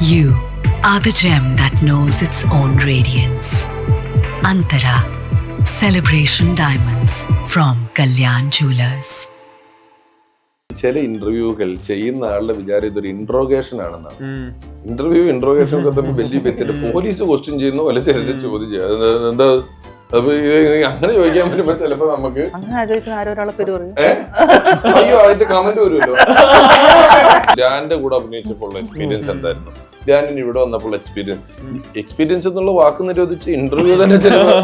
You are the gem that knows its own radiance. Antara Celebration Diamonds from Kalyan Jewelers. ചില ഇന്റർവ്യൂകൾ ചെയ്യുന്ന ആളുടെ വിചാരം ഇതൊരു ഇൻട്രോഗേഷൻ ആണെന്നാണ്. ഇൻട്രോഗേഷൻ ഒക്കെ തന്നെ വലിയ വ്യക്തിയുടെ പോലീസ് ക്വസ്റ്റ്യൻ ചെയ്യുന്ന പോലെ ചിലര് ചോദ്യം ചെയ്യുക. എന്താ അപ്പൊ അങ്ങനെ ചോദിക്കാൻ പറ്റുമ്പോ ചിലപ്പോ നമുക്ക് അയ്യോ അതിന്റെ കമന്റ് വരുമല്ലോ. ധ്യാന്റെ കൂടെ അഭിനയിച്ചപ്പോൾ എക്സ്പീരിയൻസ് എന്തായിരുന്നു? ധ്യാനിന് ഇവിടെ വന്നപ്പോൾ എക്സ്പീരിയൻസ് എന്നുള്ള വാക്ക് നിരോധിച്ച് ഇന്റർവ്യൂ തന്നെ ചിലപ്പോ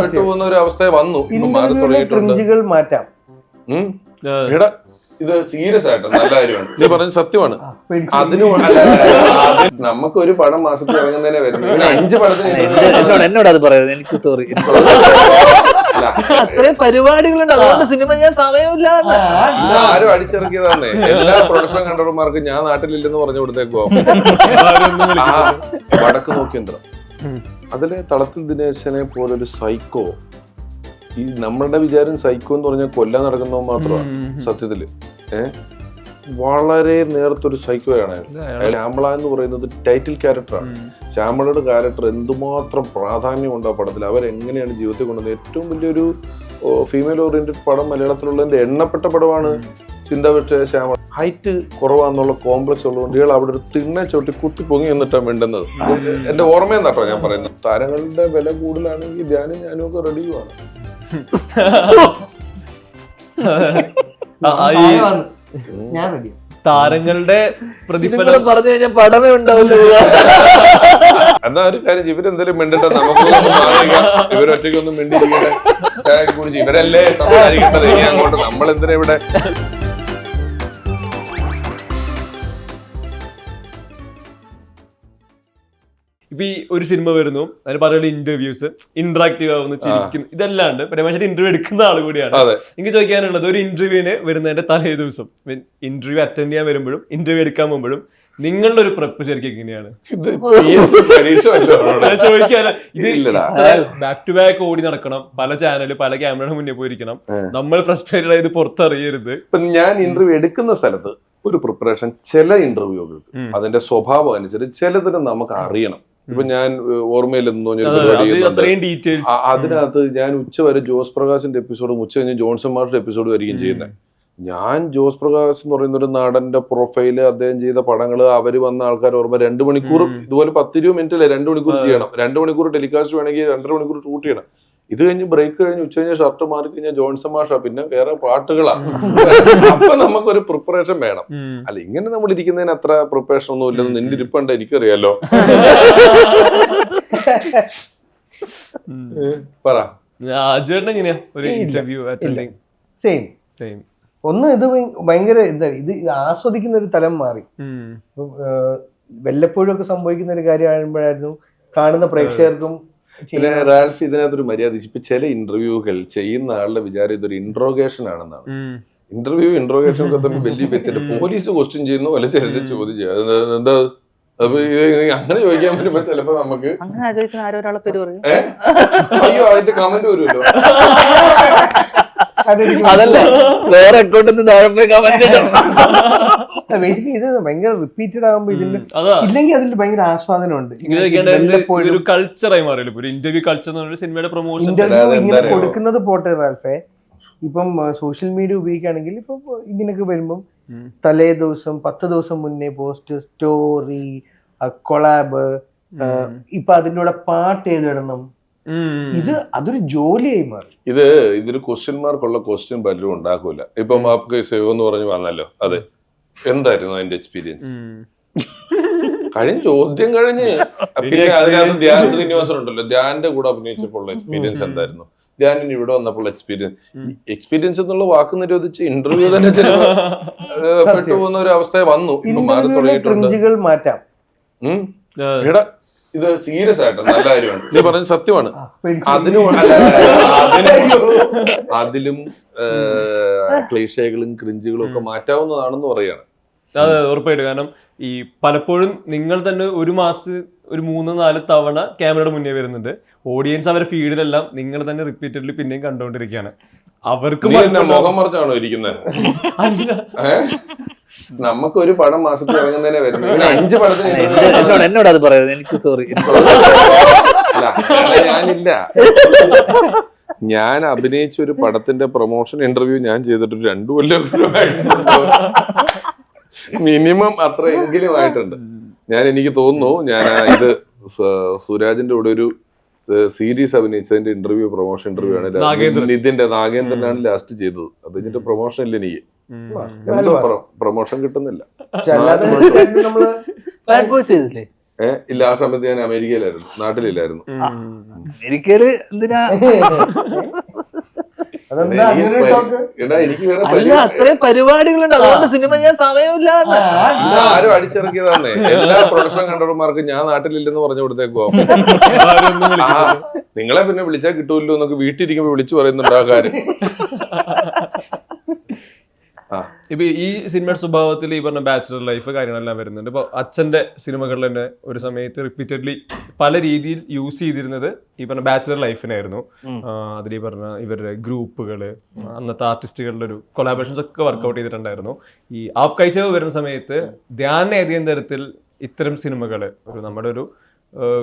പെട്ടുപോകുന്ന ഒരു അവസ്ഥ വന്നു. മാറി തുടങ്ങിയിട്ടുണ്ട്. മാറ്റാം. എടാ ഇത് സീരിയസ് ആയിട്ട് നല്ല കാര്യമാണ് നീ പറഞ്ഞ സത്യമാണ്. അതിന് നമുക്ക് ഒരു പടം മാസത്തിൽ ഇറങ്ങുന്നതിനെ വരുന്നത് 5 പടത്തിന് എന്നോട് അത് പറയുന്നത് എനിക്ക് സോറി അത്രയും പരിപാടികളുണ്ട് അതുകൊണ്ട് സിനിമ ഞാൻ സമയമില്ല. ആരും അടിച്ചിറക്കിയതാന്നേ. എല്ലാ പ്രൊഡക്ഷൻ കൺട്രോളർമാർക്കും ഞാൻ നാട്ടിലില്ലെന്ന് പറഞ്ഞു കൊടുത്തേക്കോ. വടക്ക് നോക്കിയന്ത്രം അതിലെ തളത്തിൽ ദിനേശനെ പോലൊരു സൈക്കോ. ഈ നമ്മളുടെ വിചാരം സൈക്കോ എന്ന് പറഞ്ഞാൽ കൊല്ലാൻ നടക്കുന്നവൻ മാത്രമാണ്. സത്യത്തില് വളരെ നേരത്തൊരു സൈക്കോയാണ്. ശ്യാമള എന്ന് പറയുന്നത് ടൈറ്റിൽ ക്യാരക്ടറാണ്. ശ്യാമളയുടെ ക്യാരക്ടർ എന്തുമാത്രം പ്രാധാന്യമുണ്ട് ആ പടത്തിൽ. അവരെങ്ങനെയാണ് ജീവിതത്തിൽ കൊണ്ടുവന്നത്. ഏറ്റവും വലിയൊരു ഫീമെയിൽ ഓറിയന്റഡ് പടം മലയാളത്തിലുള്ളതിന്റെ എണ്ണപ്പെട്ട പടമാണ് ചിന്ത. പക്ഷേ ശ്യാമള ഹൈറ്റ് കുറവാന്നുള്ള കോംപ്ലക്സ് ഉള്ളതുകൊണ്ട് ഇയാൾ അവിടെ ഒരു തിണ്ണ ചവിട്ടി കുത്തി പൊങ്ങി എന്നിട്ടാണ് വേണ്ടുന്നത്. എന്റെ ഓർമ്മയെന്നാട്ടോ ഞാൻ പറയുന്നത്. താരങ്ങളുടെ വില കൂടുതലാണെങ്കിൽ ധ്യാനും ഞാനും ഒക്കെ റെഡിയുമാണ്. താരങ്ങളുടെ പ്രതിഫലം പറഞ്ഞു കഴിഞ്ഞാൽ പടമേ ഉണ്ടാവില്ല. എന്നാ ഒരു കാര്യം ഇവരെന്തെങ്കിലും മിണ്ടട്ടെ, നമുക്ക് ഇവരൊറ്റയ്ക്കൊന്നും മിണ്ടിരിക്കട്ടെ. ചായ കുടിച്ച് ഇവരല്ലേ സംസാരിക്കേണ്ടത്. ഇനി അങ്ങോട്ട് നമ്മളെന്തിനാ ഇവിടെ. ഇപ്പൊ ഈ ഒരു സിനിമ വരുന്നു, അതിന് പറയുന്ന ഇന്റർവ്യൂസ്, ഇന്ററാക്റ്റീവ് ആവുന്നു, ചിരിക്കുന്നു, ഇതല്ലാണ്ട് രമേശന്റെ ഇന്റർവ്യൂ എടുക്കുന്ന ആൾ കൂടിയാണ്. എനിക്ക് ചോദിക്കാനുള്ളത്, ഒരു ഇന്റർവ്യൂവിന് വരുന്നതിന്റെ തലേ ദിവസം ഇന്റർവ്യൂ അറ്റൻഡ് ചെയ്യാൻ വരുമ്പോഴും ഇന്റർവ്യൂ എടുക്കാൻ പോകുമ്പോഴും നിങ്ങളുടെ ഒരു പ്രപ്പ് ശരിക്കും എങ്ങനെയാണ്? ചോദിക്കാന് ഇത് ബാക്ക് ടു ബാക്ക് ഓടി നടക്കണം, പല ചാനല് പല ക്യാമറയുടെ മുന്നേ പോയിരിക്കണം, നമ്മൾ ഫ്രസ്ട്രേറ്റഡ് ആയത് പുറത്തറിയരുത്. ഇപ്പൊ ഞാൻ ഇന്റർവ്യൂ എടുക്കുന്ന സ്ഥലത്ത് ഒരു പ്രിപ്പറേഷൻ, ചില ഇന്റർവ്യൂകൾക്ക് അതിന്റെ സ്വഭാവം അനുസരിച്ച് ചിലതിന് നമുക്ക് അറിയണം. ഇപ്പൊ ഞാൻ ഓർമ്മയിലെന്ന് അതിനകത്ത് ഞാൻ ഉച്ചവരെ ജോസ് പ്രകാശിന്റെ എപ്പിസോഡും ഉച്ച കഴിഞ്ഞ് ജോൺസൺ മാഷിന്റെ എപ്പിസോഡും ആയിരിക്കും ചെയ്യുന്നത്. ഞാൻ ജോസ് പ്രകാശ് എന്ന് പറയുന്ന ഒരു നടന്റെ പ്രൊഫൈല്, അദ്ദേഹം ചെയ്ത പടങ്ങള്, അവര് വന്ന ആൾക്കാർ ഓർമ്മ 2 മണിക്കൂർ ഇതുപോലെ 10-20 മിനിറ്റല്ലേ 2 മണിക്കൂർ ചെയ്യണം. 2 മണിക്കൂർ ടെലികാസ്റ്റ് വേണമെങ്കിൽ 2.5 മണിക്കൂർ ഷൂട്ട് ചെയ്യണം. ഇത് കഴിഞ്ഞ് ബ്രേക്ക് കഴിഞ്ഞ് ഉച്ച കഴിഞ്ഞ ഷർട്ട് മാറി കഴിഞ്ഞാൽ ജോൺസൺ മാഷാ, പിന്നെ വേറെ പാട്ടുകളാ. അപ്പൊ നമുക്കൊരു പ്രിപ്പറേഷൻ വേണം. അല്ല ഇങ്ങനെ നമ്മൾ ഇരിക്കുന്നതിന് അത്ര പ്രിപ്പറേഷൻ ഒന്നും ഇല്ലെന്ന് നിന്റെ ഇരിപ്പുണ്ട് എനിക്കറിയാലോ. പറ അജുവേട്ടൻ എങ്ങനെയാ ഒരു ഇന്റർവ്യൂ അറ്റൻഡിങ്? സെയിം. ഒന്ന് ഇത് ഭയങ്കര എന്താ, ഇത് ആസ്വദിക്കുന്ന ഒരു തലം മാറി. വല്ലപ്പോഴും ഒക്കെ സംഭവിക്കുന്ന ഒരു കാര്യമാകുമ്പോഴായിരുന്നു കാണുന്ന പ്രേക്ഷകർക്കും. റാൽഫ് ഇതിനകത്തൊരു മര്യാദ. ഇപ്പൊ ചില ഇന്റർവ്യൂകൾ ചെയ്യുന്ന ആളുടെ വിചാരം ഇതൊരു ഇൻട്രോഗേഷൻ ആണെന്നാണ്. ഇൻട്രോഗേഷൻ ഒക്കെ തന്നെ വലിയ വ്യക്തിയുടെ പോലീസ് ക്വസ്റ്റ്യൻ ചെയ്യുന്ന പോലെ ചിലര് ചോദ്യം ചെയ്യുക. എന്താ അപ്പൊ അങ്ങനെ ചോദിക്കാൻ പറ്റുമ്പോ ചിലപ്പോ നമുക്ക് അയ്യോ അതിന്റെ കമന്റ് വരുമല്ലോ. അതല്ല വേറെ ബേസിക്കലി ഇത് ഭയങ്കര റിപ്പീറ്റഡ് ആകുമ്പോ ഇതിന്റെ ഇല്ലെങ്കിൽ അതിൽ ഭയങ്കര ആസ്വാദനമുണ്ട്. ഒരു കൾച്ചറായി മാറിയല്ലോ ഒരു ഇന്റർവ്യൂ കൾച്ചർ. സിനിമയുടെ പ്രൊമോഷൻ ഇന്റർവ്യൂ ഇങ്ങനെ കൊടുക്കുന്നത് പോട്ടെ റാൽഫേ, ഇപ്പം സോഷ്യൽ മീഡിയ ഉപയോഗിക്കുകയാണെങ്കിൽ ഇപ്പൊ ഇങ്ങനെയൊക്കെ വരുമ്പം തലേ ദിവസം 10 ദിവസം മുന്നേ പോസ്റ്റ്, സ്റ്റോറി, കൊളാബ്, ഇപ്പൊ അതിൻ്റെ കൂടെ പാട്ട് ഏതിടണം, അതൊരു ജോലിയായി മാറി. ഇതൊരു ക്വസ്റ്റ്യൻ മാർക്കുള്ള ക്വസ്റ്റ്യൻ പലരും ഉണ്ടാക്കൂല. ഇപ്പം ആപ്കെ സേവ് എന്ന് പറഞ്ഞു വന്നല്ലോ, അതെ എന്തായിരുന്നു അതിന്റെ എക്സ്പീരിയൻസ്? കഴിഞ്ഞ ചോദ്യം കഴിഞ്ഞ് പിന്നെ അതിനകത്ത് ധ്യാൻ ശ്രീനിവാസൻ ഉണ്ടല്ലോ, ധ്യാന്റെ കൂടെ അഭിനയിച്ചപ്പോൾ എക്സ്പീരിയൻസ് എന്തായിരുന്നു? ധ്യാനിന് ഇവിടെ വന്നപ്പോൾ എക്സ്പീരിയൻസ് എന്നുള്ള വാക്ക് നിരോധിച്ച് ഇന്റർവ്യൂ തന്നെ ചിലപ്പോൾ പെട്ടുപോകുന്ന ഒരു അവസ്ഥ വന്നു. മാറി തുടങ്ങിയിട്ടുണ്ട്. മാറ്റാം. എടാ ഇത് സീരിയസ് ആയിട്ട് നല്ല കാര്യമാണ് നീ പറഞ്ഞ സത്യമാണ്. അതിലും ക്ലീഷേകളും ക്രിഞ്ചുകളും ഒക്കെ മാറ്റാവുന്നതാണെന്ന് പറയാണ്. അതെ ഉറപ്പായിട്ടും. കാരണം ഈ പലപ്പോഴും നിങ്ങൾ തന്നെ ഒരു മാസം ഒരു 3-4 തവണ ക്യാമറയുടെ മുന്നേ വരുന്നുണ്ട്. ഓഡിയൻസ് അവരുടെ ഫീഡിലെല്ലാം നിങ്ങൾ തന്നെ റിപ്പീറ്റഡ്ലി പിന്നെയും കണ്ടുകൊണ്ടിരിക്കുകയാണ്. അവർക്ക് മുഖം മറിച്ചാണോ ഇരിക്കുന്നത്? നമുക്ക് ഒരു പടം മാസത്തിൽ ഇറങ്ങുന്നതിനെ വരുന്നത് 5 പടത്തിന് എന്നോട് അത് പറയുന്നത്. എനിക്ക് സോറി, ഞാനില്ല. ഞാൻ അഭിനയിച്ച ഒരു പടത്തിന്റെ പ്രൊമോഷൻ ഇന്റർവ്യൂ ഞാൻ ചെയ്തിട്ട് 2 കൊല്ലം മിനിമം അത്രയെങ്കിലും ആയിട്ടുണ്ട്. എനിക്ക് തോന്നുന്നു ഞാൻ ഇത് സുരാജിന്റെ കൂടെ ഒരു സീരീസ് അഭിനയിച്ചതിന്റെ ഇന്റർവ്യൂ പ്രൊമോഷൻ ഇന്റർവ്യൂ ആണ് ഇതിന്റെ നാഗേന്ദ്രനാണ് ലാസ്റ്റ് ചെയ്തത്. അത് കഴിഞ്ഞിട്ട് പ്രൊമോഷൻ ഇല്ല എനിക്ക്. പ്രൊമോഷൻ കിട്ടുന്നില്ല. ഇല്ല, ആ സമയത്ത് ഞാൻ അമേരിക്കയിലായിരുന്നു, നാട്ടിലില്ലായിരുന്നു. അമേരിക്കയില് എന്തിനാ? എനിക്ക് അത്രയും പരിപാടികളുണ്ട്, അതുകൊണ്ട് സിനിമ ഞാൻ സമയമില്ല. ആരും അടിച്ചിറക്കിയതാന്നേ. എല്ലാ പ്രൊഡക്ഷൻ കൺട്രോളർമാർക്കും ഞാൻ നാട്ടിലില്ലെന്ന് പറഞ്ഞു കൊടുത്തേക്കോ. നിങ്ങളെ പിന്നെ വിളിച്ചാൽ കിട്ടൂല്ലോ എന്നൊക്കെ വീട്ടിലിരിക്കുമ്പോ വിളിച്ചു പറയുന്നുണ്ട് ആ കാര്യം. ഇപ്പൊ ഈ സിനിമയുടെ സ്വഭാവത്തിൽ ഈ പറഞ്ഞ ബാച്ചിലർ ലൈഫ് കാര്യങ്ങളെല്ലാം വരുന്നുണ്ട്. ഇപ്പൊ അച്ഛന്റെ സിനിമകളിൽ തന്നെ ഒരു സമയത്ത് റിപ്പീറ്റഡ്ലി പല രീതിയിൽ യൂസ് ചെയ്തിരുന്നത് ഈ പറഞ്ഞ ബാച്ചിലർ ലൈഫിനായിരുന്നു. അതിൽ ഈ പറഞ്ഞ ഇവരുടെ ഗ്രൂപ്പുകള്, അന്നത്തെ ആർട്ടിസ്റ്റുകളുടെ ഒരു കൊളാബറേഷൻസ് ഒക്കെ വർക്ക്ഔട്ട് ചെയ്തിട്ടുണ്ടായിരുന്നു. ഈ ആപ് കൈസേവ് വരുന്ന സമയത്ത് ധ്യാൻ ഏതെങ്കിലും തരത്തിൽ ഇത്തരം സിനിമകള് ഒരു നമ്മുടെ ഒരു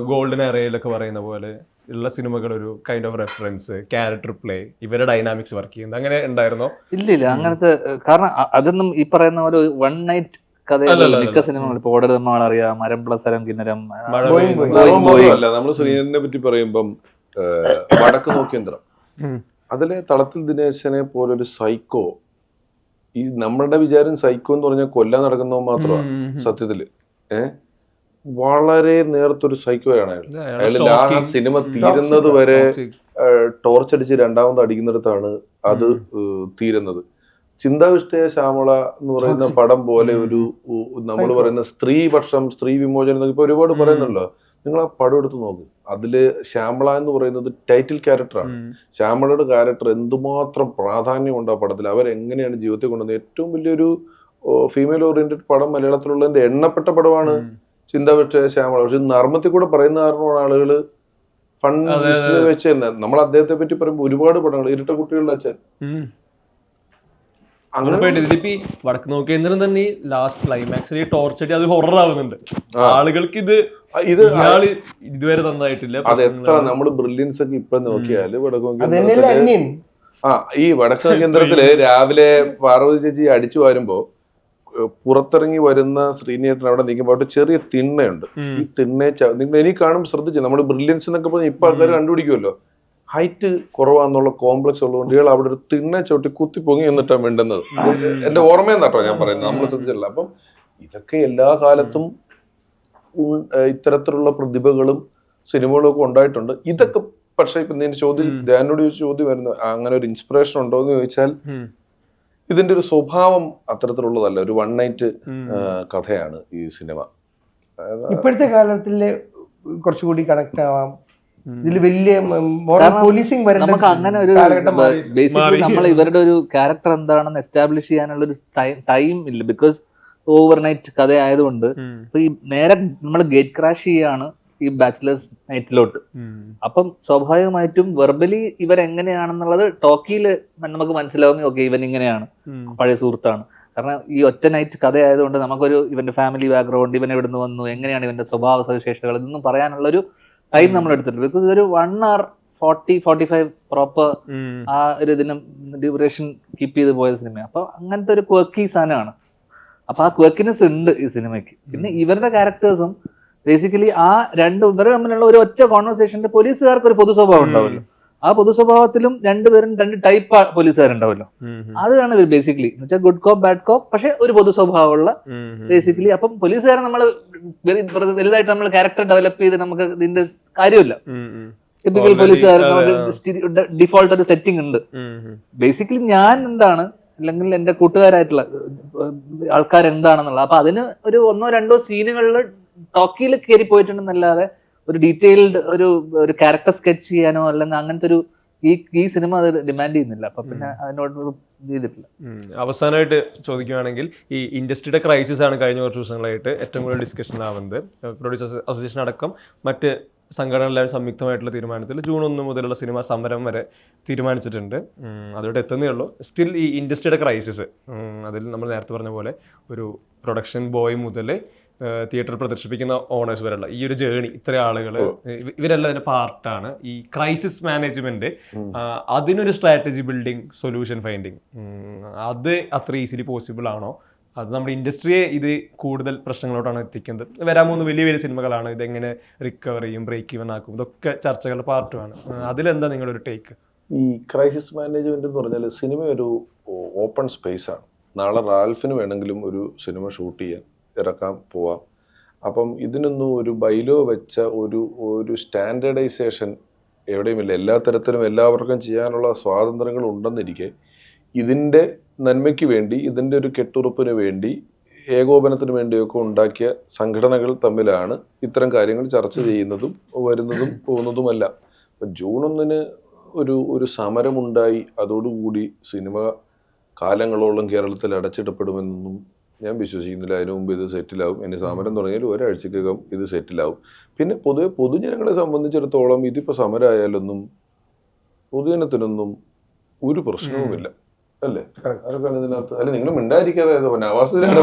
ഗോൾഡൻ എറയിലൊക്കെ പറയുന്ന പോലെ ഉള്ള സിനിമകൾ ഒരു kind of reference, character play, ഇവരുടെ ഡൈനാമിക്സ് വർക്ക് ചെയ്യുന്നത് അങ്ങനെ ഉണ്ടായിരുന്നോ? ഇല്ല അങ്ങനത്തെ. കാരണം അതൊന്നും ഈ പറയുന്ന പോലെ വൺ നൈറ്റ് കഥ മിക്ക സിനിമകൾ ഇപ്പൊ ഓടരുത് നമ്മളറിയാം, മരം പ്ലസ് അരം കിന്നരം, നമ്മള് ശ്രീധരനെ പറ്റി പറയുമ്പം വടക്ക് നോക്കിയന്ത്രം, അതിലെ തളത്തിൽ ദിനേശനെ പോലൊരു സൈക്കോ. ഈ നമ്മളുടെ വിചാരം സൈക്കോ എന്ന് പറഞ്ഞാൽ കൊല്ലാൻ നടക്കുന്നവൻ മാത്രമാണ്. സത്യത്തില് വളരെ നേർത്തൊരു സൈക്കോയാണ് അയാൾ. ആ സിനിമ തീരുന്നത് വരെ ടോർച്ചടിച്ച് 2ാമത് അടിക്കുന്നിടത്താണ് അത് തീരുന്നത്. ചിന്താവിഷ്ടയ ശ്യാമള എന്ന് പറയുന്ന പടം പോലെ ഒരു നമ്മൾ പറയുന്ന സ്ത്രീപക്ഷം, സ്ത്രീ വിമോചനം ഇപ്പൊ ഒരുപാട് പറയുന്നുണ്ടല്ലോ. നിങ്ങൾ ആ പടം എടുത്ത് നോക്ക്. അതില് ശ്യാമള എന്ന് പറയുന്നത് ടൈറ്റിൽ ക്യാരക്ടറാണ്. ശ്യാമളയുടെ ക്യാരക്ടർ എന്തുമാത്രം പ്രാധാന്യമുണ്ട് ആ പടത്തിൽ. അവരെങ്ങനെയാണ് ജീവിതത്തെ കൊണ്ടുവന്നത്. ഏറ്റവും വലിയൊരു ഫീമെയിൽ ഓറിയന്റഡ് പടം മലയാളത്തിലുള്ളതിന്റെ എണ്ണപ്പെട്ട പടമാണ് ചിന്താവിഷ്ടയ ശ്യാമള. പക്ഷെ നർമ്മത്തിൽ കൂടെ പറയുന്ന കാരണമാണ് ആളുകള് ഫണ്ട് വെച്ച് തന്നെ. നമ്മൾ അദ്ദേഹത്തെ പറ്റി പറയുമ്പോൾ ഒരുപാട് പടങ്ങൾ, ഇരട്ട കുട്ടികളുടെ അച്ഛൻ, ഇതിലിപ്പോ വടക്ക് നോക്കിയന്ത്രം തന്നെ ലാസ്റ്റ് ക്ലൈമാക്സിൽ ടോർച്ചടി അത് ഹൊറർ ആവുന്നുണ്ട്. ആളുകൾക്ക് ഇത് ഇതുവരെ തന്നായിട്ടില്ല. അത് എത്ര നമ്മള് ബ്രില്യൻസ് ഒക്കെ ഇപ്പൊ നോക്കിയാല് ഈ വടക്ക് നോക്കിയന്ത്രത്തില് രാവിലെ പാർവതി ചേച്ചി അടിച്ചു വരുമ്പോ പുറത്തിറങ്ങി വരുന്ന ശ്രീനേട്ടൻ അവിടെ നിൽക്കുമ്പോൾ അവിടെ ചെറിയ തിണ്ണയുണ്ട്. ഈ തിണ്ണയെ നിങ്ങൾ എനിക്ക് കാണുമ്പോൾ ശ്രദ്ധിച്ചു, നമ്മുടെ ബ്രില്യൻസ് എന്നൊക്കെ പറഞ്ഞാൽ ഇപ്പൊ ആൾക്കാർ കണ്ടുപിടിക്കുമല്ലോ. ഹൈറ്റ് കുറവാന്നുള്ള കോംപ്ലക്സ് ഉള്ളതുകൊണ്ട് ഇയാൾ അവിടെ ഒരു തിണ്ണ ചവിട്ടി കുത്തി പൊങ്ങി എന്നിട്ടാണ് മിണ്ടുന്നത്. എന്റെ ഓർമ്മയെന്നാട്ടോ ഞാൻ പറയുന്നത്, നമ്മൾ ശ്രദ്ധിച്ചിട്ടില്ല. അപ്പം ഇതൊക്കെ എല്ലാ കാലത്തും ഇത്തരത്തിലുള്ള പ്രതിഭകളും സിനിമകളും ഒക്കെ ഉണ്ടായിട്ടുണ്ട്. ഇതൊക്കെ പക്ഷെ ഇപ്പൊ നിന്റെ ചോദ്യം, ധ്യാനോട് ചോദ്യം വരുന്നു, അങ്ങനെ ഒരു ഇൻസ്പിറേഷൻ ഉണ്ടോ എന്ന് ചോദിച്ചാൽ ഇതിന്റെ ഒരു സ്വഭാവം അത്തരത്തിലുള്ളതല്ല. ഒരു വൺ നൈറ്റ് കഥയാണ് ഈ സിനിമ. ഇപ്പോഴത്തെ കാലത്തില് കുറച്ചുകൂടി കണക്ട് ആവാം. ഇതിൽ വലിയ പോലീസിംഗ് നമുക്ക് അങ്ങനെ ഒരു ബേസിക്കലി നമ്മൾ ഇവരുടെ ഒരു ക്യാരക്ടർ എന്താണെന്ന് എസ്റ്റാബ്ലിഷ് ചെയ്യാനുള്ള ഒരു ടൈം ഇല്ല. ബിക്കോസ് ഓവർനൈറ്റ് കഥ ആയതുകൊണ്ട് ഈ നേരെ നമ്മൾ ഗേറ്റ് ക്രാഷ് ചെയ്യാണ് ഈ ബാച്ചിലേഴ്സ് നൈറ്റിലോട്ട്. അപ്പം സ്വാഭാവികമായിട്ടും വെർബലി ഇവരെങ്ങനെയാണെന്നുള്ളത് ടോക്കിയിൽ നമുക്ക് മനസ്സിലാവും. ഓക്കെ, ഇവൻ ഇങ്ങനെയാണ്, പഴയ സുഹൃത്താണ്. കാരണം ഈ ഒറ്റ നൈറ്റ് കഥ ആയതുകൊണ്ട് നമുക്കൊരു ഇവന്റെ ഫാമിലി ബാക്ക്ഗ്രൗണ്ട്, ഇവൻ എവിടെ നിന്ന് വന്നു, എങ്ങനെയാണ് ഇവന്റെ സ്വഭാവ സവിശേഷതകൾ, ഇതൊന്നും പറയാനുള്ളൊരു ടൈം നമ്മൾ എടുത്തിട്ടുണ്ട്. ബിക്കോസ് ഒരു 1 hour 40-45 പ്രോപ്പർ ആ ഒരു ഇതിനും ഡ്യൂറേഷൻ കീപ്പ് ചെയ്ത് പോയ സിനിമയാണ്. അപ്പൊ അങ്ങനത്തെ ഒരു ക്വക്കി സാധനമാണ്. അപ്പൊ ആ ക്വക്കിനെസ് ഉണ്ട് ഈ സിനിമയ്ക്ക്. പിന്നെ ഇവരുടെ ക്യാരക്ടേഴ്സും ബേസിക്കലി ആ ഇവർ തമ്മിലുള്ള ഒരു ഒറ്റ കോൺവെർസേഷന്റെ പോലീസുകാർക്ക് ഒരു പൊതു സ്വഭാവം ഉണ്ടാവുമല്ലോ. ആ പൊതു സ്വഭാവത്തിലും 2 പേരും 2 ടൈപ്പ് പോലീസുകാരുണ്ടാവല്ലോ. അതാണ് ബേസിക്കലി എന്ന് വെച്ചാൽ ഗുഡ് കോപ്പ് ബാഡ് കോപ്പ്, പക്ഷെ ഒരു പൊതു സ്വഭാവമുള്ള ബേസിക്കലി. അപ്പം പോലീസുകാരെ നമ്മൾ വലുതായിട്ട് നമ്മൾ ക്യാരക്ടർ ഡെവലപ്പ് ചെയ്ത് നമുക്ക് ഇതിന്റെ കാര്യമില്ല. ടിപ്പിക്കൽ പോലീസുകാർ ഡിഫോൾട്ട് ഒരു സെറ്റിംഗ് ഉണ്ട്. ബേസിക്കലി ഞാൻ എന്താണ്, അല്ലെങ്കിൽ എന്റെ കൂട്ടുകാരായിട്ടുള്ള ആൾക്കാർ എന്താണെന്നുള്ള, അപ്പൊ അതിന് ഒരു 1-2 സീനുകളിൽ ടോക്കിയിൽ കയറി പോയിട്ടുണ്ടെന്നല്ലാതെ ഒരു ഡീറ്റെയിൽഡ് ഒരു ക്യാരക്ടർ സ്കെച്ച് ചെയ്യാനോ അല്ലെങ്കിൽ അങ്ങനത്തെ ഒരു ഈ സിനിമ അത് ഡിമാൻഡ് ചെയ്യുന്നില്ല. അപ്പൊ പിന്നെ അതിനോട് ചെയ്തിട്ടില്ല. അവസാനമായിട്ട് ചോദിക്കുകയാണെങ്കിൽ ഈ ഇൻഡസ്ട്രിയുടെ ക്രൈസിസ് ആണ് കഴിഞ്ഞ കുറച്ച് ദിവസങ്ങളായിട്ട് ഏറ്റവും കൂടുതൽ ഡിസ്കഷൻ ആവുന്നത്. പ്രൊഡ്യൂസേഴ്സ് അസോസിയേഷൻ അടക്കം മറ്റ് സംഘടനകളെല്ലാം സംയുക്തമായിട്ടുള്ള തീരുമാനത്തിൽ ജൂൺ 1 മുതലുള്ള സിനിമ സമരം വരെ തീരുമാനിച്ചിട്ടുണ്ട്. അതോടെ എത്തുന്നേ ഉള്ളൂ. സ്റ്റിൽ ഈ ഇൻഡസ്ട്രിയുടെ ക്രൈസിസ്, അതിൽ നമ്മൾ നേരത്തെ പറഞ്ഞ പോലെ ഒരു പ്രൊഡക്ഷൻ ബോയ് മുതൽ തിയേറ്റർ പ്രദർശിപ്പിക്കുന്ന ഓണേഴ്സ് വരെയുള്ള ഈ ഒരു ജേണി, ഇത്ര ആളുകൾ ഇവരെല്ലാം അതിന്റെ പാർട്ടാണ്. ഈ ക്രൈസിസ് മാനേജ്മെന്റ്, അതിനൊരു സ്ട്രാറ്റജി ബിൽഡിങ്, സൊല്യൂഷൻ ഫൈൻഡിങ്, അത് അത്ര ഈസിലി പോസിബിൾ ആണോ? അത് നമ്മുടെ ഇൻഡസ്ട്രിയെ ഇത് കൂടുതൽ പ്രശ്നങ്ങളോടാണ് എത്തിക്കുന്നത്. വരാൻ പോകുന്ന വലിയ വലിയ സിനിമകളാണ്, ഇതെങ്ങനെ റിക്കവർ ചെയ്യും, ബ്രേക്ക് ഈവൻ ആക്കും, ഇതൊക്കെ ചർച്ചകളുടെ പാർട്ടുമാണ്. അതിലെന്താ നിങ്ങളൊരു ടേക്ക്? ഈ ക്രൈസിസ് മാനേജ്മെന്റ് എന്ന് പറഞ്ഞാൽ സിനിമ ഒരു ഓപ്പൺ സ്പേസ് ആണ്. നാളെ റാൽഫിന് വേണമെങ്കിലും ഒരു സിനിമ ഷൂട്ട് ചെയ്യാൻ ഇറക്കാൻ പോവാം. അപ്പം ഇതിനൊന്നും ഒരു ബൈലോ വെച്ച ഒരു സ്റ്റാൻഡേർഡൈസേഷൻ എവിടെയുമില്ല. എല്ലാ തരത്തിലും എല്ലാവർക്കും ചെയ്യാനുള്ള സ്വാതന്ത്ര്യങ്ങൾ ഉണ്ടെന്നിരിക്കെ ഇതിൻ്റെ നന്മയ്ക്ക് വേണ്ടി, ഇതിൻ്റെ ഒരു കെട്ടുറപ്പിന് വേണ്ടി, ഏകോപനത്തിന് വേണ്ടിയൊക്കെ ഉണ്ടാക്കിയ സംഘടനകൾ തമ്മിലാണ് ഇത്തരം കാര്യങ്ങൾ ചർച്ച ചെയ്യുന്നതും വരുന്നതും പോകുന്നതുമല്ല. അപ്പം ജൂൺ 1 ഒരു സമരമുണ്ടായി, അതോടുകൂടി സിനിമ കാലങ്ങളോളം കേരളത്തിൽ അടച്ചിടപ്പെടുമെന്നൊന്നും ഞാൻ വിശ്വസിക്കുന്നില്ല. അതിനു മുമ്പ് ഇത് സെറ്റിലാവും. ഇനി സമരം തുടങ്ങിയാൽ ഒരാഴ്ചക്കകം ഇത് സെറ്റിലാവും. പിന്നെ പൊതുവെ പൊതുജനങ്ങളെ സംബന്ധിച്ചിടത്തോളം ഇതിപ്പോൾ സമരമായാലൊന്നും പൊതുജനത്തിനൊന്നും ഒരു പ്രശ്നവുമില്ല, അല്ലേ? ആർക്കാണ് ഇതിനകത്ത്? അല്ലെ, നിങ്ങൾ മിണ്ടായിരിക്കാതെ നവാസിലാണ്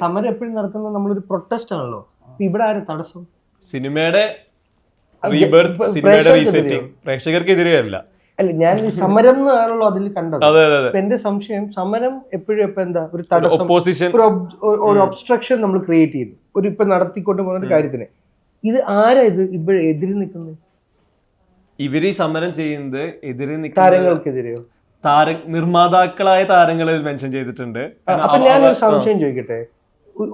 സമരം എപ്പോഴും നടത്തുന്നത് നമ്മളൊരു പ്രൊട്ടസ്റ്റ് ആണല്ലോ. ഇവിടെ ആരും തടസ്സം? സിനിമയുടെ റീബർത്ത്, സിനിമയുടെ റീസെറ്റിംഗ് പ്രേക്ഷകർക്കെതിരെ അല്ല. അല്ല, ഞാൻ ഈ സമരം എന്നാണല്ലോ അതിൽ കണ്ടത്. എന്റെ സംശയം, സമരം എപ്പോഴും ഇപ്പൊ എന്താ ഒരു തടസ്സം, ഒരു ഒബ്സ്ട്രക്ഷൻ നമ്മൾ ക്രിയേറ്റ് ചെയ്തു ഒരു ഇപ്പൊ നടത്തിക്കൊണ്ട് പോകുന്ന കാര്യത്തിന്. ഇത് ആരാ ഇത് ഇവിടെ എതിര് നിൽക്കുന്നത്? ഇവര് ഈ സമരം ചെയ്യുന്നത് എതിരെ താരങ്ങൾക്കെതിരെയോ? നിർമ്മാതാക്കളായ താരങ്ങളിൽ മെൻഷൻ ചെയ്തിട്ടുണ്ട്. അപ്പൊ ഞാനൊരു സംശയം ചോദിക്കട്ടെ.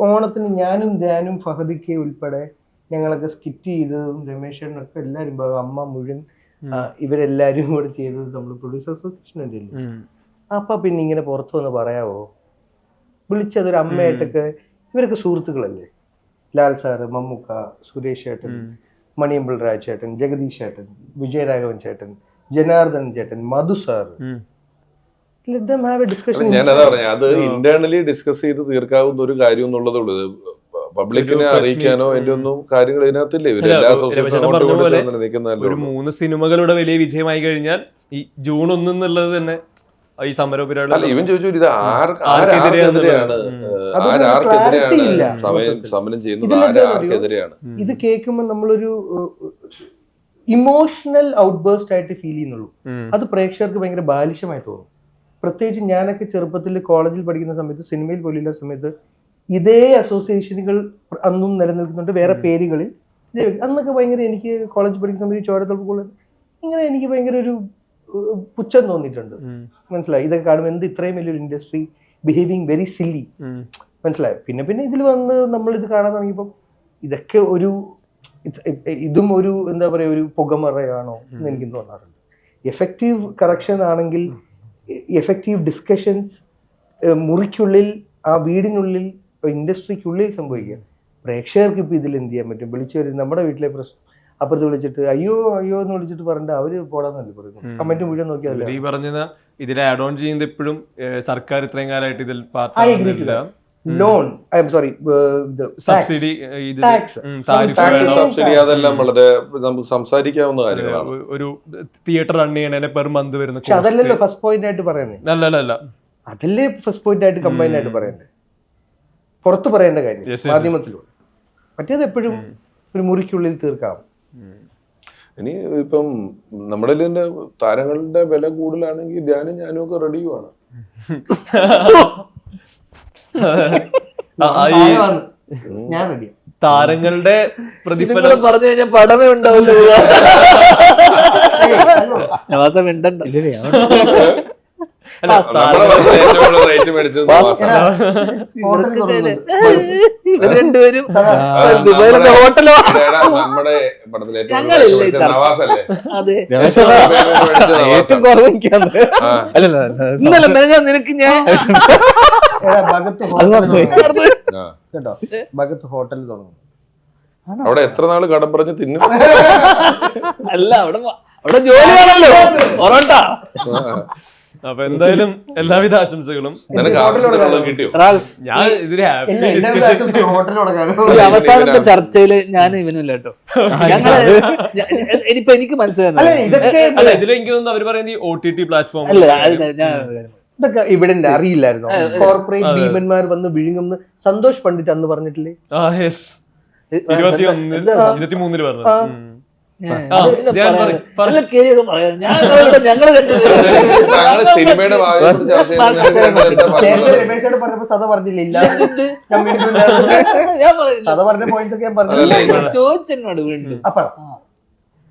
ഓണത്തിന് ഞാനും ധ്യാനും ഫഹദിക്ക് ഉൾപ്പെടെ ഞങ്ങളൊക്കെ സ്കിറ്റ് ചെയ്തതും രമേശനൊക്കെ എല്ലാരും അമ്മ മുഴുവൻ ഇവരെല്ലാരും കൂടെ ചെയ്തത് നമ്മൾ പ്രൊഡ്യൂസർ അസോസിയേഷൻ ഉണ്ടല്ലോ. അപ്പൊ പിന്നെ ഇങ്ങനെ പുറത്തു വന്ന് പറയാവോ? വിളിച്ചതൊരു അമ്മയായിട്ടൊക്കെ. ഇവരൊക്കെ സുഹൃത്തുക്കളല്ലേ? ലാൽ സാറ്, മമ്മൂക്ക, സുരേഷ് ചേട്ടൻ, മണിയമ്പിൾ രാജ് ചേട്ടൻ, ജഗദീഷ് ചേട്ടൻ, വിജയരാഘവൻ ചേട്ടൻ, ജനാർദ്ദൻ ചേട്ടൻ, മധു സാറ്. ഞാനതാ പറഞ്ഞ, അത് ഇന്റേണലി ഡിസ്കസ് ചെയ്ത് തീർക്കാവുന്ന ഒരു കാര്യം എന്നുള്ളതുള്ളൂ. പബ്ലിക്കിനെ അറിയിക്കാനോ അതിന്റെ ഒന്നും കാര്യങ്ങൾ ഇതിനകത്തില്ലേ. ഒരു 3 സിനിമകളുടെ വലിയ വിജയമായി കഴിഞ്ഞാൽ ഈ ജൂൺ 1 എന്നുള്ളത് തന്നെ ഈ സമരപരിപാടി. ഇവൻ ചോദിച്ചു ഇത് ആർക്കെതിരെയാണ് സമരം ചെയ്യുന്നത്, ആർക്കെതിരെയാണ്? ഇത് കേൾക്കുമ്പോൾ നമ്മളൊരു ഇമോഷണൽ ഔട്ട്ബേസ്റ്റ് ആയിട്ട് ഫീൽ ചെയ്യുന്നുള്ളൂ. അത് പ്രേക്ഷകർക്ക് ഭയങ്കര ബാലിശമായി തോന്നും. പ്രത്യേകിച്ച് ഞാനൊക്കെ ചെറുപ്പത്തിൽ കോളേജിൽ പഠിക്കുന്ന സമയത്ത്, സിനിമയിൽ പോലുള്ള സമയത്ത് ഇതേ അസോസിയേഷനുകൾ അന്നും നിലനിൽക്കുന്നുണ്ട്, വേറെ പേരുകളിൽ. അന്നൊക്കെ ഭയങ്കര, എനിക്ക് കോളേജിൽ പഠിക്കുന്ന സമയത്ത് ചോരത്തുറപ്പുകൾ ഇങ്ങനെ എനിക്ക് ഭയങ്കര ഒരു പുച്ഛം തോന്നിയിട്ടുണ്ട്. മനസ്സിലായി? ഇതൊക്കെ കാണുമ്പോൾ എന്ത് ഇത്രയും വലിയൊരു ഇൻഡസ്ട്രി ബിഹേവിങ് വെരി സില്ലി. മനസ്സിലായി? പിന്നെ ഇതിൽ വന്ന് നമ്മൾ ഇത് കാണാൻ തുടങ്ങിയപ്പം ഇതൊക്കെ ഇതും ഒരു എന്താ പറയുക, ഒരു പുകമറയാണോ എന്ന് എനിക്ക് തോന്നാറുണ്ട്. എഫക്റ്റീവ് കറക്ഷൻ ആണെങ്കിൽ, എഫക്റ്റീവ് ഡിസ്കഷൻസ് മുറിക്കുള്ളിൽ, ആ വീടിനുള്ളിൽ, ഇൻഡസ്ട്രിക്കുള്ളിൽ സംഭവിക്കുക. പ്രേക്ഷകർക്ക് ഇപ്പൊ ഇതിൽ എന്ത് ചെയ്യാൻ പറ്റും? വിളിച്ചു വരും. നമ്മുടെ വീട്ടിലെ പ്രശ്നം അപ്പുറത്ത് വിളിച്ചിട്ട് അയ്യോ അയ്യോ എന്ന് വിളിച്ചിട്ട് പറഞ്ഞിട്ട് അവര് പോടാന്നല്ലേ പറയുന്നു. കമന്റ് മുഴുവൻ നോക്കിയാൽ ഈ പറഞ്ഞ ഇതിൽ ആഡ് ഓൺ ചെയ്യുന്നത് എപ്പോഴും സർക്കാർ ഇത്രയും കാലമായിട്ട് ഇതിൽ loan, I am sorry, subsidy, subsidy, അതെല്ലാം വളരെ നമുക്ക് സംസാരിക്കാവുന്ന കാര്യങ്ങളാണ്. ഒരു തിയേറ്റർ റൺ ചെയ്യണേ പെർ മന്ത് വരുന്ന. അതല്ലല്ലോ ഫസ്റ്റ് പോയിന്റ് ആയിട്ട് പറയുന്നത്. അല്ല, അതല്ലേ ഫസ്റ്റ് പോയിന്റ് ആയിട്ട് കമ്പൈൻ ആയിട്ട് പറയണ്ടേ, പുറത്ത് പറയേണ്ട കാര്യം മാധ്യമത്തിലൂടെ. മറ്റേത് എപ്പോഴും ഒരു മുറിക്കുള്ളിൽ തീർക്കാം. ഇനി ഇപ്പം നമ്മുടെ തന്നെ താരങ്ങളുടെ വില കൂടുതലാണെങ്കിൽ ധ്യാനും ഞാനും ഒക്കെ റെഡിയുമാണ്. ഞാൻ റെഡിയാ. താരങ്ങളുടെ പ്രതിഫലം പറഞ്ഞു കഴിഞ്ഞാൽ പടമേ ഉണ്ടാവില്ല. രണ്ടുപേരും ദുബായിലൊക്കെ ഹോട്ടലോ നമ്മുടെ പടത്തിലെ ഏറ്റവും കുറവ് നിനക്ക് ഞാൻ കേട്ടോ ഭഗത്ത് ഹോട്ടൽ തുടങ്ങും. അവിടെ എത്ര നാള് കടം പറഞ്ഞ് തിന്നും. അല്ല അവിടെ ജോലിയാണല്ലോ ഒറോട്ട. അപ്പൊ എന്തായാലും എല്ലാവിധ ആശംസകളും. കിട്ടിയോ? ഞാൻ ഇതിന് ഹാപ്പി ഈ അവസാനത്തെ ചർച്ചയില് ഞാൻ ഇവനില്ല കേട്ടോ. ഇനിയിപ്പൊ എനിക്ക് മനസ്സിലായി അല്ല ഇതിൽ എനിക്ക് തോന്നുന്നു അവർ പറയുന്നത് ഈ OTT പ്ലാറ്റ്ഫോം അല്ല. ഇതൊക്കെ ഇവിടെ അറിയില്ലായിരുന്നോ? കോർപ്പറേറ്റ് ഭീമന്മാർ വന്ന് വിഴുങ്ങുന്ന സന്തോഷ് പണ്ഡിറ്റ് അന്ന് പറഞ്ഞിട്ടില്ലേ? 23 പറഞ്ഞു. സിനിമയുടെ രമേശോട് പറഞ്ഞപ്പോ സദ പറഞ്ഞില്ല, ഇല്ല സദ പറഞ്ഞ പോയിന്റ്സ് ഒക്കെ ഞാൻ പറഞ്ഞു. ചോദിച്ചെന്നോട് വീണ്ടും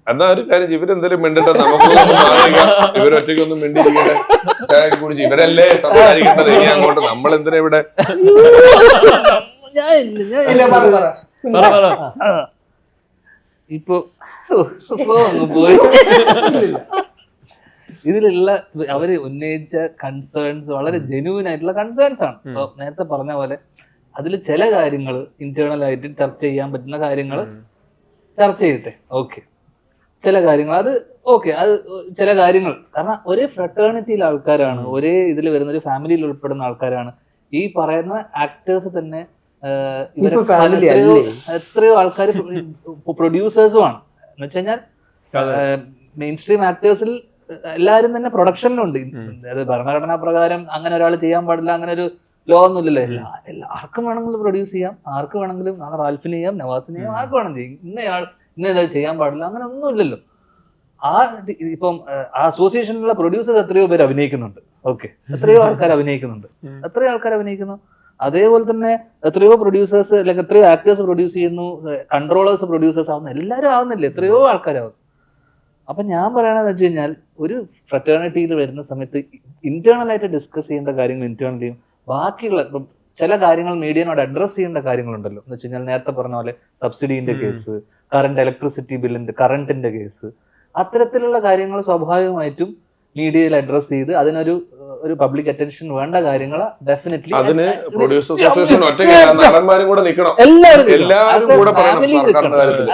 എന്നാ ഒരു കാര്യം, ഇവരെന്തായാലും മിണ്ടട്ടെ, നമുക്ക് ഇവരൊറ്റയ്ക്കൊന്നും മിണ്ടിരിക്കട്ടെ, ചായ കുടിച്ച് ഇവരല്ലേ സംസാരിക്കേണ്ടത്. ഇനി അങ്ങോട്ട് നമ്മൾ എന്തിനാ ഇവിടെ? ഇപ്പൊ പോയി ഇതിലുള്ള അവര് ഉന്നയിച്ച കൺസേൺസ് വളരെ ജെന്യൂൻ ആയിട്ടുള്ള കൺസേൺസ് ആണ്. സോ നേരത്തെ പറഞ്ഞ പോലെ അതിൽ ചില കാര്യങ്ങൾ ഇന്റേണൽ ആയിട്ട് ചർച്ച ചെയ്യാൻ പറ്റുന്ന കാര്യങ്ങൾ ചർച്ച ചെയ്യട്ടെ. ഓക്കെ, ചില കാര്യങ്ങൾ അത് ഓക്കെ, അത് ചില കാര്യങ്ങൾ കാരണം ഒരേ ഫ്രട്ടേണിറ്റിയിലെ ആൾക്കാരാണ്, ഒരേ ഇതിൽ വരുന്ന ഒരു ഫാമിലിയിൽ ഉൾപ്പെടുന്ന ആൾക്കാരാണ്. ഈ പറയുന്ന ആക്ടേഴ്സ് തന്നെ എത്രയോ ആൾക്കാർ പ്രൊഡ്യൂസേഴ്സും ആണ്. എന്ന് വെച്ച് കഴിഞ്ഞാൽ മെയിൻ സ്ട്രീം ആക്ടേഴ്സിൽ എല്ലാവരും തന്നെ പ്രൊഡക്ഷനിലുണ്ട്. അത് ഭരണഘടനാ പ്രകാരം അങ്ങനെ ഒരാൾ ചെയ്യാൻ പാടില്ല, അങ്ങനെ ഒരു ലോ ഒന്നുമില്ലല്ലോ. ആർക്കും വേണമെങ്കിലും പ്രൊഡ്യൂസ് ചെയ്യാം, ആർക്ക് വേണമെങ്കിലും നാളെ റാൽഫിന് ചെയ്യാം, നവാസിന് ചെയ്യാം, ആർക്ക് വേണം ചെയ്യും. ഇന്ന ചെയ്യാൻ പാടില്ല, അങ്ങനെ ഒന്നുമില്ലല്ലോ. ഇപ്പം ആ അസോസിയേഷനിലുള്ള പ്രൊഡ്യൂസേഴ്സ് എത്രയോ പേര് അഭിനയിക്കുന്നുണ്ട്. ഓക്കെ, എത്രയോ ആൾക്കാർ അഭിനയിക്കുന്നുണ്ട്, എത്രയോ ആൾക്കാർ അഭിനയിക്കുന്നു. അതേപോലെ തന്നെ എത്രയോ പ്രൊഡ്യൂസേഴ്സ് അല്ലെങ്കിൽ എത്രയോ ആക്ടേഴ്സ് പ്രൊഡ്യൂസ് ചെയ്യുന്നു, കൺട്രോളേഴ്സ് പ്രൊഡ്യൂസേഴ്സ് ആവുന്നു, എല്ലാവരും ആവുന്നില്ല, എത്രയോ ആൾക്കാരാവും. അപ്പൊ ഞാൻ പറയണതെന്ന് വെച്ച് കഴിഞ്ഞാൽ ഒരു ഫ്രട്ടേണിറ്റിയിൽ വരുന്ന സമയത്ത് ഇന്റേണൽ ആയിട്ട് ഡിസ്കസ് ചെയ്യേണ്ട കാര്യങ്ങൾ ഇന്റേണലിയും ബാക്കിയുള്ള ചില കാര്യങ്ങൾ മീഡിയനോട് അഡ്രസ് ചെയ്യേണ്ട കാര്യങ്ങളുണ്ടല്ലോ. എന്ന് വെച്ച് കഴിഞ്ഞാൽ നേരത്തെ പറഞ്ഞ പോലെ സബ്സിഡീന്റെ കേസ്, കറണ്ട് ഇലക്ട്രിസിറ്റി ബില്ലിന്റെ കറണ്ടിന്റെ കേസ്, അത്തരത്തിലുള്ള കാര്യങ്ങൾ സ്വാഭാവികമായിട്ടും മീഡിയയിൽ അഡ്രസ് ചെയ്ത് അതിനൊരു പബ്ലിക് അറ്റൻഷൻ വേണ്ട കാര്യങ്ങൾ ഡെഫിനറ്റ്ലി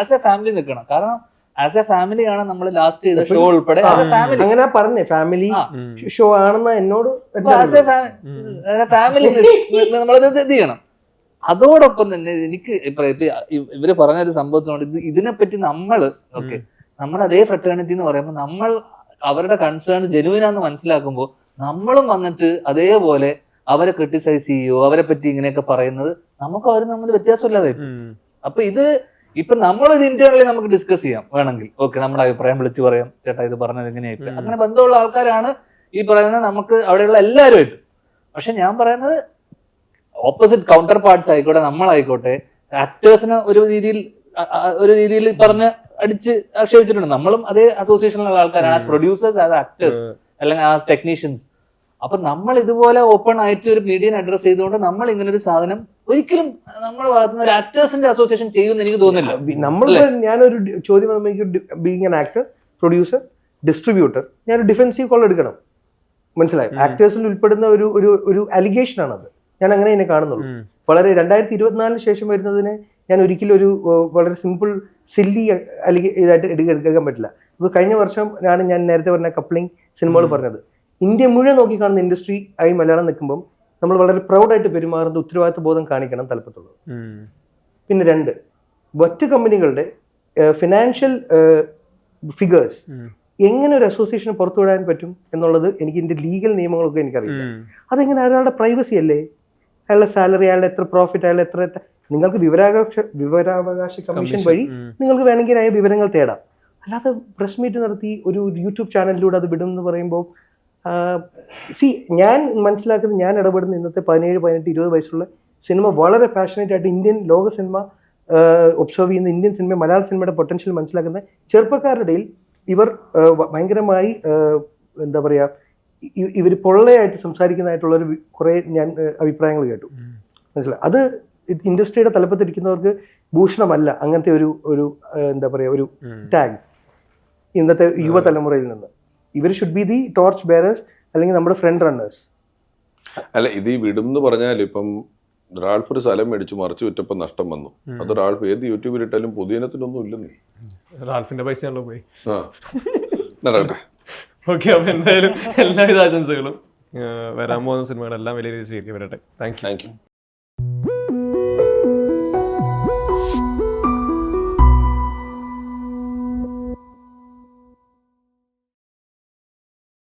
ആസ് എ ഫാമിലി നിൽക്കണം. കാരണം ആസ് എ ഫാമിലിയാണ് നമ്മൾ ലാസ്റ്റ് ചെയ്ത ഷോ ഉൾപ്പെടെ അങ്ങനെ പറഞ്ഞേ ഫാമിലി ഷോ ആണെന്ന് എന്നോട് ഫാമിലി നമ്മളത് ഇത് ചെയ്യണം. അതോടൊപ്പം തന്നെ എനിക്ക് ഇവര് പറഞ്ഞൊരു സംഭവത്തിനോട് ഇതിനെപ്പറ്റി നമ്മള് ഓക്കെ, നമ്മൾ അതേ ഫ്രട്ടേണിറ്റി എന്ന് പറയുമ്പോൾ നമ്മൾ അവരുടെ കൺസേൺ ജെനുവിനാന്ന് മനസ്സിലാക്കുമ്പോൾ നമ്മളും വന്നിട്ട് അതേപോലെ അവരെ ക്രിട്ടിസൈസ് ചെയ്യുകയോ അവരെ പറ്റി ഇങ്ങനെയൊക്കെ പറയുന്നത് നമുക്ക് അവർ നമ്മൾ വ്യത്യാസമില്ലാതെ. അപ്പൊ ഇപ്പൊ നമ്മളിത് ഇന്റേണലി നമുക്ക് ഡിസ്കസ് ചെയ്യാം വേണമെങ്കിൽ. ഓക്കെ, നമ്മുടെ അഭിപ്രായം വിളിച്ചു പറയാം, ചേട്ടാ ഇത് പറഞ്ഞത് എങ്ങനെയായിട്ട്. അങ്ങനെ ബന്ധമുള്ള ആൾക്കാരാണ് ഈ പറയുന്നത് നമുക്ക് അവിടെയുള്ള എല്ലാവരുമായിട്ട്. പക്ഷെ ഞാൻ പറയുന്നത് ഓപ്പോസിറ്റ് കൗണ്ടർ പാർട്സ് ആയിക്കോട്ടെ, നമ്മളായിക്കോട്ടെ, ആക്ടേഴ്സിന് ഒരു രീതിയിൽ പറഞ്ഞ് അടിച്ച് ആക്ഷേപിച്ചിട്ടുണ്ട്. നമ്മളും അതേ അസോസിയേഷനിലുള്ള ആൾക്കാരാണ്, ആസ് പ്രൊഡ്യൂസേഴ്സ്, ആസ് ആക്ടേഴ്സ്, അല്ലെങ്കിൽ ആസ് ടെക്നീഷ്യൻസ്. അപ്പൊ നമ്മൾ ഇതുപോലെ ഓപ്പൺ ആയിട്ട് ഒരു മീഡിയനെ അഡ്രസ് ചെയ്തുകൊണ്ട് നമ്മൾ ഇങ്ങനെ ഒരു സാധനം ഒരിക്കലും നമ്മുടെ ഭാഗത്തുനിന്ന് ഒരു ആക്ടേഴ്സിന്റെ അസോസിയേഷൻ ചെയ്യുമെന്ന് എനിക്ക് തോന്നുന്നില്ല. നമ്മൾ ഞാനൊരു ചോദ്യം, being an actor, producer, distributor, ഞാനൊരു ഡിഫെൻസീവ് കോൾ എടുക്കണം. മനസ്സിലായി? ആക്ടേഴ്സിൽ ഉൾപ്പെടുന്ന ഒരു അലിഗേഷൻ ആണത്. ഞാൻ അങ്ങനെ തന്നെ കാണുന്നുള്ളൂ. വളരെ 2024 ശേഷം വരുന്നതിനെ ഞാൻ ഒരിക്കലും വളരെ സിമ്പിൾ സില്ലി ഇതായിട്ട് എടുക്കാൻ പറ്റില്ല. ഇപ്പോൾ കഴിഞ്ഞ വർഷമാണ് ഞാൻ നേരത്തെ പറഞ്ഞ കപ്ലിംഗ് സിനിമകൾ പറഞ്ഞത്. ഇന്ത്യ മുഴുവൻ നോക്കിക്കാണുന്ന ഇൻഡസ്ട്രി ആയി മലയാളം നിൽക്കുമ്പം നമ്മൾ വളരെ പ്രൗഡായിട്ട് പെരുമാറുന്ന ഉത്തരവാദിത്വ ബോധം കാണിക്കണം തലപ്പത്തുള്ളത്. പിന്നെ 2, മറ്റ് കമ്പനികളുടെ ഫിനാൻഷ്യൽ ഫിഗേഴ്സ് എങ്ങനെ ഒരു അസോസിയേഷന് പുറത്തുവിടാൻ പറ്റും എന്നുള്ളത് എനിക്ക് ഇതിന്റെ ലീഗൽ നിയമങ്ങളൊക്കെ എനിക്കറിയില്ല. അതെങ്ങനെ ഒരാളുടെ പ്രൈവസി അല്ലേ? അയാളുടെ സാലറി, അയാളുടെ എത്ര പ്രോഫിറ്റ്, അയാളുടെ എത്ര, നിങ്ങൾക്ക് വിവരാവകാശ കമ്മീഷൻ വഴി നിങ്ങൾക്ക് വേണമെങ്കിൽ ആയ വിവരങ്ങൾ തേടാം. അല്ലാതെ പ്രസ് മീറ്റ് നടത്തി ഒരു യൂട്യൂബ് ചാനലിലൂടെ അത് വിടും എന്ന് പറയുമ്പോൾ ഞാൻ മനസ്സിലാക്കുന്നത്, ഞാൻ ഇടപെടുന്ന ഇന്നത്തെ 17, 18, 20 വയസ്സുള്ള സിനിമ വളരെ പാഷനേറ്റ് ആയിട്ട് ഇന്ത്യൻ ലോക സിനിമ ഒബ്സർവ് ചെയ്യുന്ന, ഇന്ത്യൻ സിനിമ, മലയാള സിനിമയുടെ പൊട്ടൻഷ്യൽ മനസ്സിലാക്കുന്ന ചെറുപ്പക്കാരുടെ ഇടയിൽ ഇവർ ഭയങ്കരമായി എന്താ പറയുക, ഇവർ പൊള്ളയായിട്ട് സംസാരിക്കുന്നതായിട്ടുള്ളൊരു കുറേ ഞാൻ അഭിപ്രായങ്ങൾ കേട്ടു. മനസ്സിലായി? അത് ഇൻഡസ്ട്രിയുടെ തലപ്പത്തിരിക്കുന്നവർക്ക് ഭൂഷണമല്ല അങ്ങനത്തെ ഒരു എന്താ പറയുക ഒരു ടാഗ് ഇന്നത്തെ യുവതലമുറയിൽ നിന്ന്. ഇവർ should be the torch bearers, അല്ലെങ്കിൽ നമ്മുടെ ഫ്രണ്ട് റണ്ണേഴ്സ്. അല്ല, ഇത് ഈ വിടും എന്ന് പറഞ്ഞാൽ ഇപ്പം റാൾഫ് ഒരു സ്ഥലം മേടിച്ചു മറിച്ചു വിറ്റപ്പോൾ നഷ്ടം വന്നു. അത് റാൾഫ് ഏത് യൂട്യൂബിൽ ഇട്ടാലും പൊതുജനത്തിനൊന്നും ഇല്ലെന്നേ. റാൽഫിന്റെ പൈസയാണല്ലോ പോയി. ആ നടക്കട്ടെ. ഓക്കെ, അപ്പൊ എന്തായാലും എല്ലാവിധ ആശംസകളും വരാൻ പോകുന്ന സിനിമകളെല്ലാം വലിയ രീതിയിൽ സ്വീകരിക്കപ്പെടട്ടെ. Thank you.